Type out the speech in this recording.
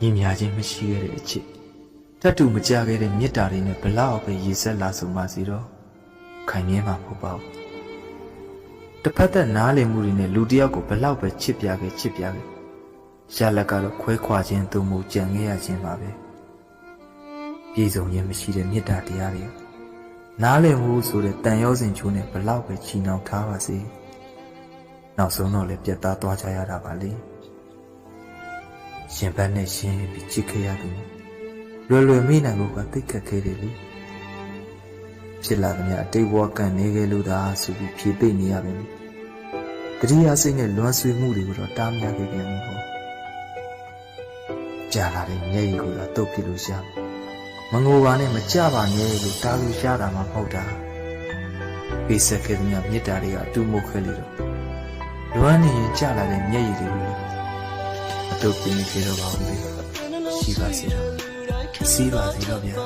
ညီမြချင်းမရှိခဲ့တဲ့အချစ်တတ်တူမကြခဲ့တဲ့မေတ္တာတွေနဲ့ဘလောက်ပဲရည်ဆက်လာဆုံးပါစီတော့ခိုင်မြဲမှာမဟုတ်ပါဘူးတစ်ဖက်သက်နားလည်မှုတွေနဲ့လူတစ်ယောက်ကိုဘလောက်ပဲချစ်ပြခဲ့ရလက်ကတော့ခွဲခွာခြင်းသို့မဟုတ်ကြံခဲ့ရခြင်းပါပဲပြည်စုံခြင်းမရှိတဲ့မေတ္တာတရားတွေနားလည်မှုဆိုတဲ့တန်ရောစင်ချိုးနဲ့ဘလောက်ပဲချီနှောင်ထားပါစေနောက်ဆုံးတော့လည်းပြတ်သားသွားကြရတာပါလေရှင်ဘက်နဲ့ရှင်ပြီးချစ်ခဲ့ရသူလွယ်မိနိုင်ဖို့ကသိခက်ခဲတယ်လေဖြစ်လာသမျှအတိတ်ဘဝကန်နေခဲ့လို့သာဆိုပြီးဖြေသိမ့်နေရပါမယ်တတိယစိတ်နဲ့လွမ်းဆွေးမှုတွေကိုတော့တားမြစ်ခဲ့ပြန်ပြီပေါ့ကြာလာတဲ့မျက်ရည်ကိုတော့တုတ်ပြလို့ရှာမငိုပါနဲ့မကြပါနဲ့လို့တားလို့ရှာတာမှမဟုတ်တာပေးဆက်ခဲ့သမျှမေတ္တာတွေကအတူမုတ်ခဲလေတော့လွမ်းနေရင်ကြာလာတဲ့မျက်ရည်တွေကိုအတုတ်ပြင်းခဲ့တော့ပါဦးလေရှိပါစေတော့စီးပါစေတော့ဗျာ